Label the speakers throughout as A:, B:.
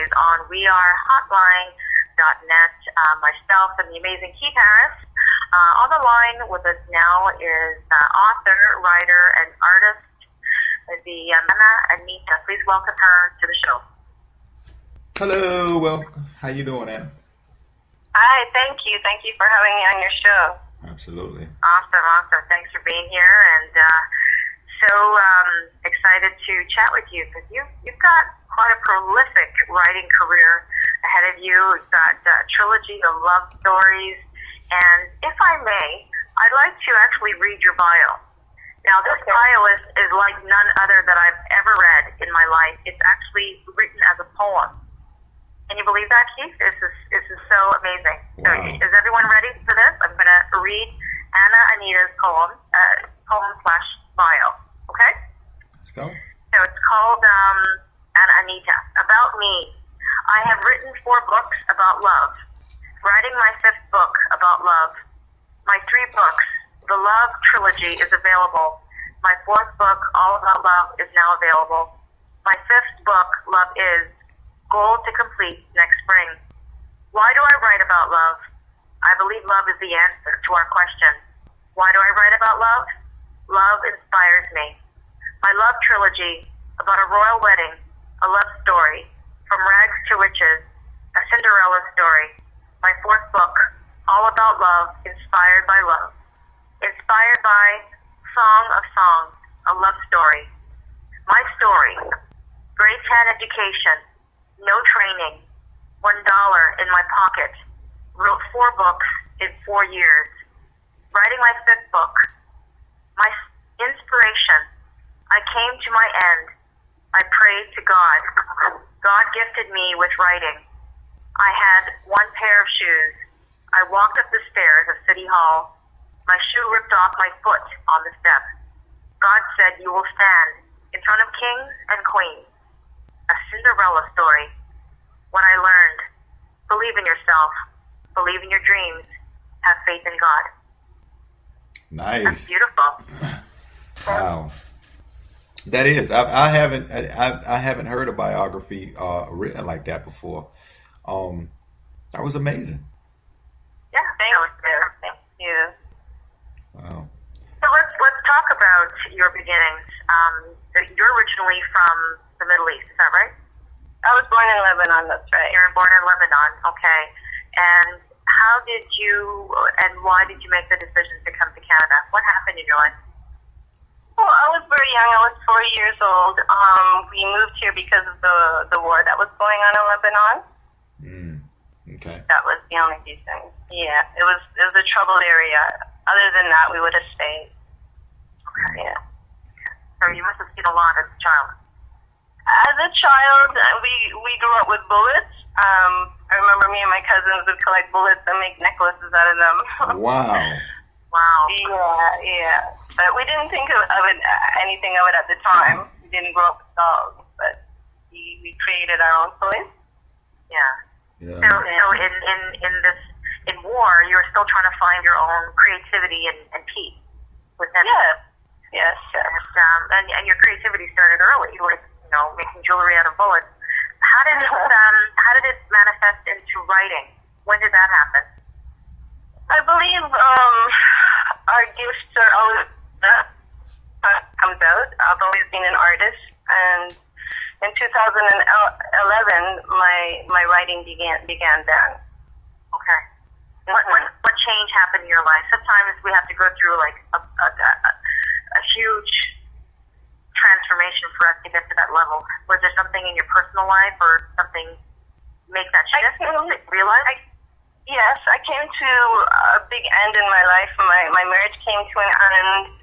A: Thursdays on wearehotline.net. Myself and the amazing Keith Harris. On the line with us now is author, writer, and artist, the Anna Anita. Please welcome her to the show.
B: Hello. Well, how you doing, Anna?
C: Hi, thank you. Thank you for having me on your show.
B: Absolutely.
A: Awesome. Thanks for being here, and so excited to chat with you because you've got quite a prolific writing career ahead of you. You've got a trilogy of love stories, and if I may, I'd like to actually read your bio. Now, this bio is like none other that I've ever read in my life. It's actually written as a poem. Can you believe that, Keith? This is so amazing.
B: Wow.
A: So, is everyone ready for this? I'm going to read Anna Anita's poem / bio. Okay?
B: Let's go.
A: So it's called Anna Anita. About me. I have written 4 books about love. Writing my 5th book about love. My 3 books, the Love Trilogy, is available. My 4th book, All About Love, is now available. My 5th book, Love Is, goal to complete next spring. Why do I write about love? I believe love is the answer to our question. Why do I write about love? Love inspires me. My Love Trilogy, about a royal wedding, a love story, from rags to riches, a Cinderella story. My 4th book, All About Love, inspired by love. Inspired by Song of Songs, a love story. My story, grade 10 education, no training, $1 in my pocket, wrote 4 books in 4 years. Writing my 5th book, my inspiration, I came to my end. I prayed to God. God gifted me with writing. I had 1 pair of shoes. I walked up the stairs of City Hall. My shoe ripped off my foot on the step. God said, you will stand in front of kings and queens. A Cinderella story. What I learned. Believe in yourself. Believe in your dreams. Have faith in God.
B: Nice.
A: That's beautiful.
B: Wow. That is. I haven't heard a biography written like that before. That was amazing.
A: Yeah,
C: Thank you.
B: Wow.
A: So let's talk about your beginnings. You're originally from the Middle East, is that right?
C: I was born in Lebanon, that's right.
A: You're born in Lebanon, okay. And how did you and why did you make the decision to come to Canada? What happened in your life?
C: Well, I was very young. I was 4 years old. We moved here because of the war that was going on in Lebanon.
B: Okay.
C: That was the only reason. Yeah, it was a troubled area. Other than that, we would have stayed.
A: Okay.
C: Yeah.
A: So you must have seen a lot as a child.
C: As a child, we grew up with bullets. I remember me and my cousins would collect bullets and make necklaces out of them.
B: Wow.
A: Wow.
C: Yeah. But we didn't think of it, anything of it at the time. We didn't grow up with dogs, but we created our own toys.
A: Yeah.
B: Yeah.
A: So in war, you were still trying to find your own creativity and peace within.
C: Yes.
A: And your creativity started early, like making jewelry out of bullets. How did it manifest into writing? When did that happen?
C: I believe our gifts are always comes out. I've always been an artist, and in 2011, my writing began then.
A: Okay. What change happened in your life? Sometimes we have to go through like a huge transformation for us to get to that level. Was there something in your personal life or something make that shift? Realize?
C: Yes, I came to a big end in my life. My marriage came to an end.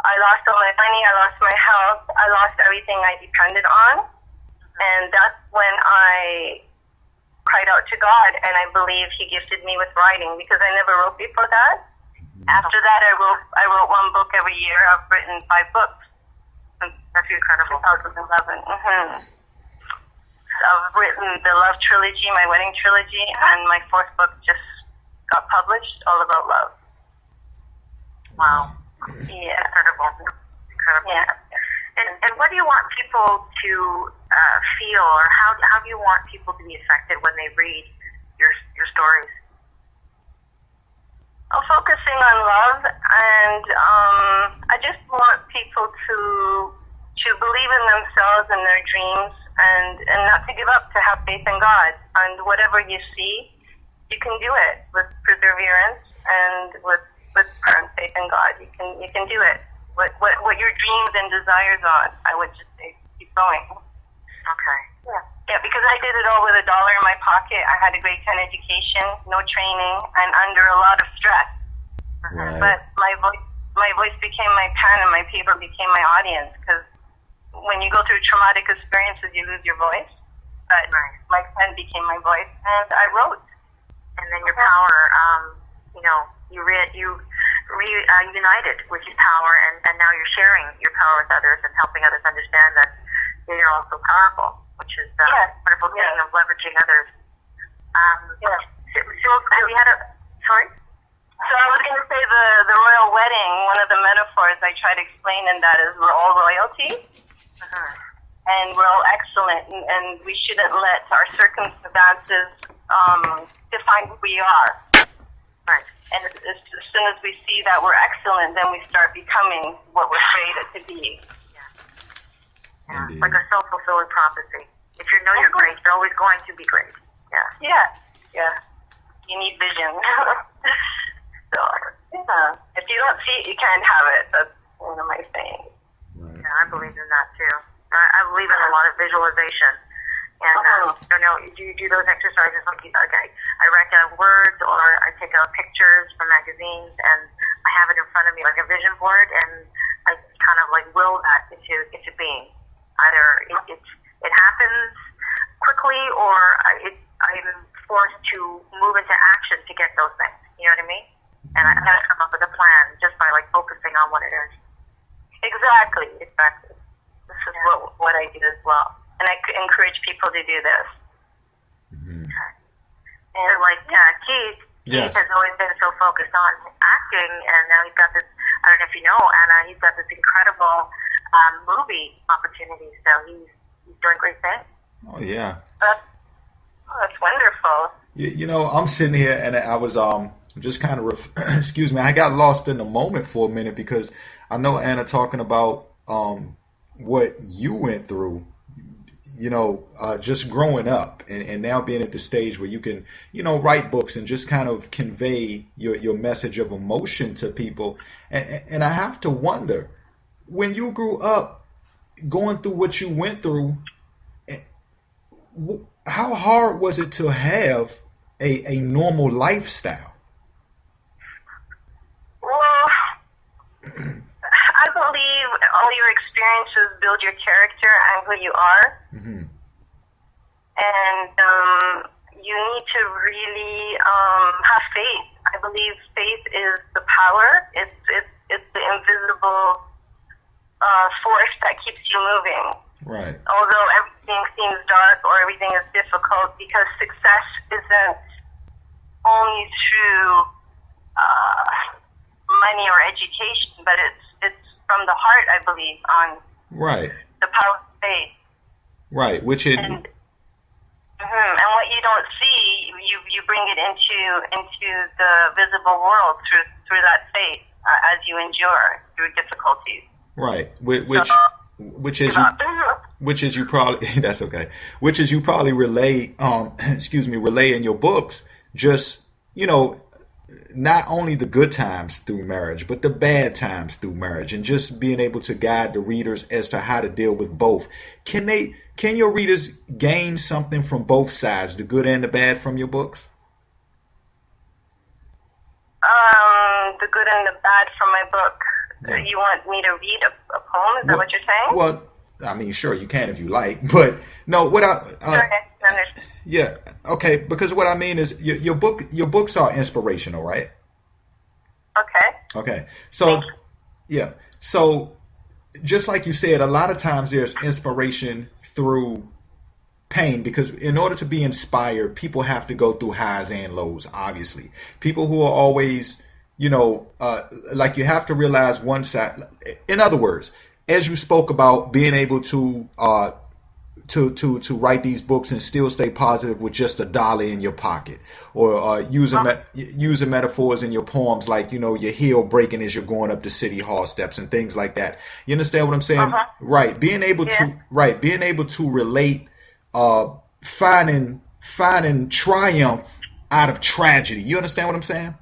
C: I lost all my money. I lost my health. I lost everything I depended on. And that's when I cried out to God, and I believe He gifted me with writing because I never wrote before that. After that, I wrote 1 book every year. I've written 5 books since
A: That's incredible.
C: 2011. I've written the Love Trilogy, my wedding trilogy, and my 4th book just got published, All About Love.
A: Wow.
C: Yeah.
A: Incredible.
C: Yeah.
A: And what do you want people to feel, or how do you want people to be affected when they read your stories?
C: I'm focusing on love, and I just want people to believe in themselves and their dreams, and not to give up, to have faith in God. And whatever you see, you can do it with perseverance and with firm faith in God. You can do it. What your dreams and desires are, I would just say, keep going.
A: Okay.
C: Yeah, because I did it all with $1 in my pocket. I had a grade 10 education, no training, and under a lot of stress.
B: Right.
C: But my voice became my pen, and my paper became my audience. Because when you go through traumatic experiences, you lose your voice. But my pen became my voice, and I wrote.
A: And then your power, you reunited with your power, and now you're sharing your power with others and helping others understand that they are also powerful, which is a wonderful thing of leveraging others. So have you had sorry?
C: So I was going to say the royal wedding, one of the metaphors I try to explain in that is we're all royalty, and we're all excellent, and we shouldn't let our circumstances define who we are.
A: Right.
C: And as soon as we see that we're excellent, then we start becoming what we're created to be.
A: Yeah. Like a self-fulfilling prophecy. If you know you're great, you're always going to be great. Yeah.
C: You need vision. So, if you don't see it, you can't have it. That's one of my sayings.
B: Right.
A: Yeah, I believe in that too. I believe in a lot of visualization. And you do those exercises like I write down words, or I take out pictures from magazines, and I have it in front of me like a vision board, and I kind of like will that into being. Either it happens quickly, or I'm forced to move into action to get those things. You know what I mean? And I gotta come up with a plan just by like focusing on what it is.
C: Exactly. This is what I do as well. And I encourage people to do this.
B: Mm-hmm.
A: And like Keith has always been so focused on acting, and now he's got this, I don't know if you know, Anna, he's got this incredible movie opportunity, so he's doing great things.
B: Oh, yeah.
C: That's wonderful.
B: I'm sitting here, and I was just kind of, excuse me, I got lost in the moment for a minute, because I know Anna talking about what you went through, just growing up, and now being at the stage where you can, write books and just kind of convey your message of emotion to people. And I have to wonder, when you grew up going through what you went through, how hard was it to have a normal lifestyle?
C: Well, I believe all your experiences build your character and who you are.
B: Mm-hmm.
C: And you need to really have faith. I believe faith is the power. It's the invisible force that keeps you moving.
B: Right.
C: Although everything seems dark or everything is difficult, because success isn't only through money or education, but it's from the heart, I believe, on the power of faith.
B: Right, which is...
C: And what you don't see, you bring it into the visible world through that faith as you endure through difficulties.
B: Right, which is you probably that's okay. Which is you probably relay relay in your books. Just not only the good times through marriage, but the bad times through marriage, and just being able to guide the readers as to how to deal with both. Can your readers gain something from both sides, the good and the bad, from your books?
C: The good and the bad from my book. Yeah. You want me to read a poem? Is that what you're saying?
B: Well, I mean, sure, you can if you like, but no. Yeah, okay. Because what I mean is, your books are inspirational, right? Okay. So, yeah. So, just like you said, a lot of times there's inspiration through pain, because in order to be inspired, people have to go through highs and lows. Obviously, people who are always, like, you have to realize one side. In other words, as you spoke about being able to to write these books and still stay positive with just $1 in your pocket, or using metaphors in your poems like, your heel breaking as you're going up the city hall steps and things like that. You understand what I'm saying? Right. Being able to relate, finding triumph out of tragedy. You understand what I'm saying?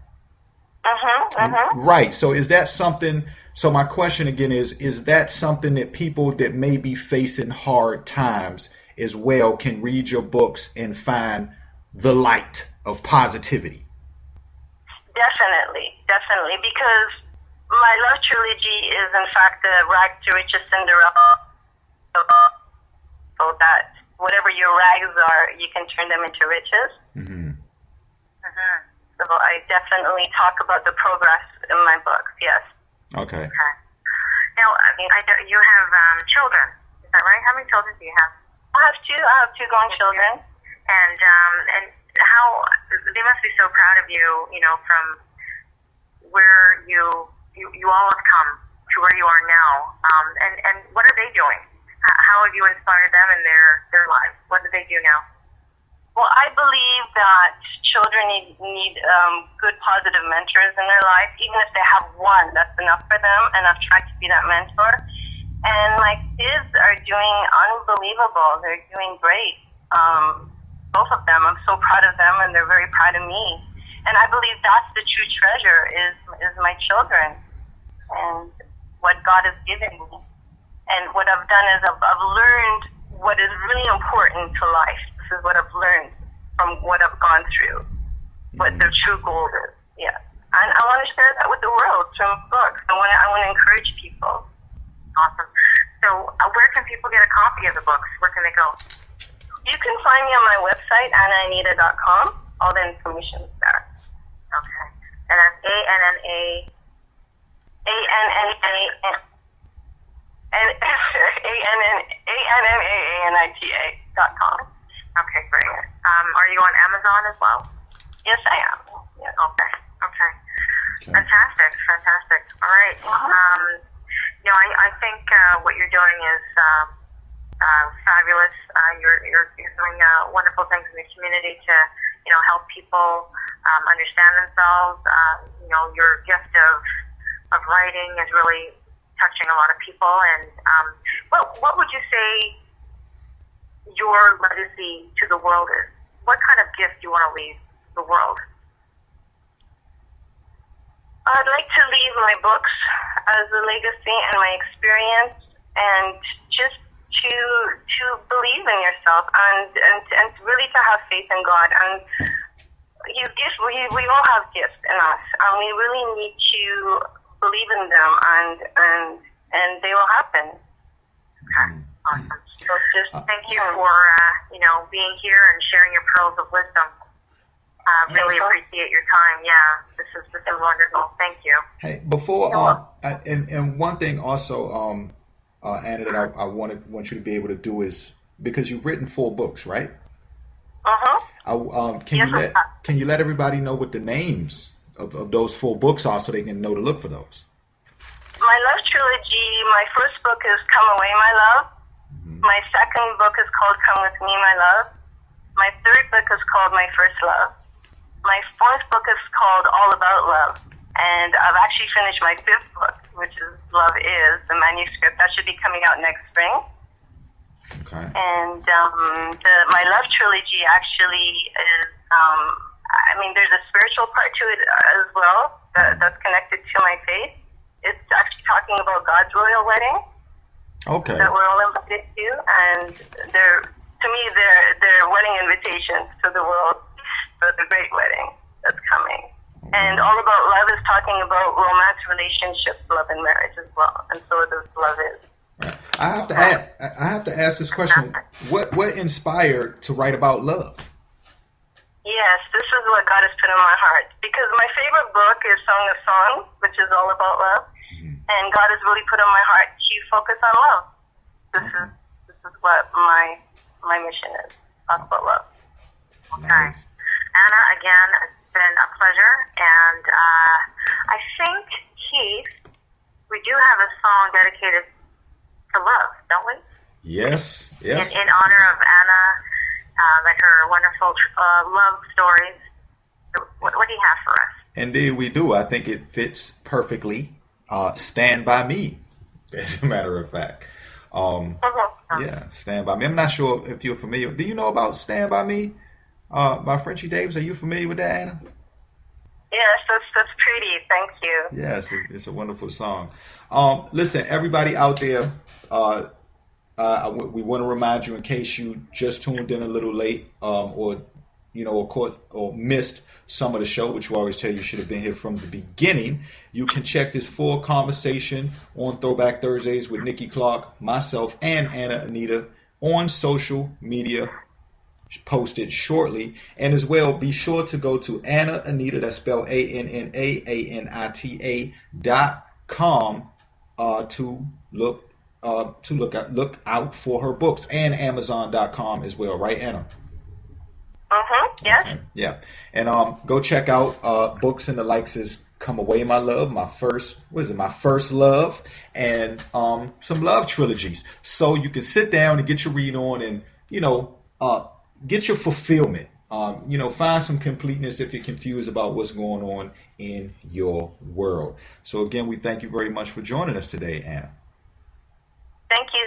B: Right. So is that something? So my question again is that something that people that may be facing hard times as well can read your books and find the light of positivity?
C: Definitely, because my love trilogy is in fact the rag to riches Cinderella, so that whatever your rags are, you can turn them into riches. So I definitely talk about the progress in my books. Yes.
A: Okay.
B: Okay.
A: Now, I mean, you have children. Is that right? How many children do you have?
C: I have two grown children.
A: And how they must be so proud of you, from where you all have come to where you are now. And what are they doing? How have you inspired them in their lives? What do they do now?
C: Well, I believe that children need good, positive mentors in their life. Even if they have one, that's enough for them, and I've tried to be that mentor. And my kids are doing unbelievable. They're doing great. Both of them. I'm so proud of them, and they're very proud of me. And I believe that's the true treasure is my children and what God has given me. And what I've done is I've learned what is really important to life. This is what I've learned from what I've gone through, what the true goal is. Yeah. And I want to share that with the world through books. I want to encourage people.
A: Awesome. So where can people get a copy of the books? Where can they go?
C: You can find me on my website, AnnaAnita.com. All the information is there.
A: Okay. And that's
C: ANNAANITA.com.
A: Okay, great. Are you on Amazon as well?
C: Yes, I am. Yes.
A: Okay. Fantastic. All right. I think what you're doing is fabulous. You're doing wonderful things in the community to, help people understand themselves. Your gift of writing is really touching a lot of people. And what would you say your legacy to the world is? What kind of gift do you want to leave the world?
C: I'd like to leave my books as a legacy and my experience, and just to believe in yourself and really to have faith in God. And we all have gifts in us, and we really need to believe in them, and they will happen.
A: Okay. Awesome. So just thank you for being here and sharing your pearls of wisdom. Really appreciate your time. Yeah, this is wonderful. Thank you.
B: Hey, before and one thing also, Anna, that I want you to be able to do is, because you've written 4 books, right? Can you let everybody know what the names of those 4 books are, so they can know to look for those?
C: My love trilogy. My first book is Come Away, My Love. My second book is called Come With Me, My Love. My third book is called My First Love. My fourth book is called All About Love. And I've actually finished my 5th book, which is Love Is, the manuscript. That should be coming out next spring.
B: Okay.
C: And my love trilogy actually is, there's a spiritual part to it as well that's connected to my faith. It's actually talking about God's royal wedding.
B: Okay. That
C: we're all invited to, and they're wedding invitations to the world for the great wedding that's coming. And All About Love is talking about romance, relationships, love, and marriage as well. And so does Love Is.
B: Right. I have to ask this question. What inspired to write about love?
C: Yes, this is what God has put in my heart. Because my favorite book is Song of Songs, which is all about love. And God has really put in my heart to focus on love. This is what my mission is. Talk about love.
A: Okay. Nice. Anna, again, it's been a pleasure. And I think, Keith, we do have a song dedicated to love, don't we?
B: Yes, yes.
A: In honor of Anna and her wonderful love stories. What do you have for us?
B: Indeed, we do. I think it fits perfectly. Stand by Me, as a matter of fact. Yeah, Stand by Me. I'm not sure if you're familiar. Do you know about Stand by Me by Frenchie Davis? Are you familiar with that, Anna?
C: Yes, that's pretty. Thank you.
B: Yeah, it's a wonderful song. Listen, everybody out there, we want to remind you, in case you just tuned in a little late, or or missed some of the show, which we always tell you should have been here from the beginning. You can check this full conversation on Throwback Thursdays with Nikki Clark, myself, and Anna Anita on social media, posted shortly. And as well, be sure to go to Anna Anita, that's spelled ANNAANITA.com, to look out for her books, and Amazon.com as well, right, Anna?
C: Yes.
B: Okay. Yeah. And go check out books and the likes is Come Away My Love, my first love, and some love trilogies. So you can sit down and get your read on, and get your fulfillment. Find some completeness if you're confused about what's going on in your world. So again, we thank you very much for joining us today, Anna.
C: Thank you. It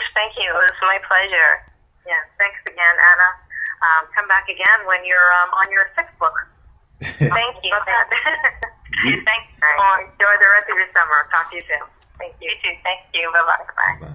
C: was my pleasure.
A: Yeah, thanks again, Anna. Come back again when you're on your 6th book.
C: Thank you.
A: Thanks. Enjoy the rest of your summer. Talk to you soon. Thank you.
C: You too. Thank you. Bye-bye.
A: Bye.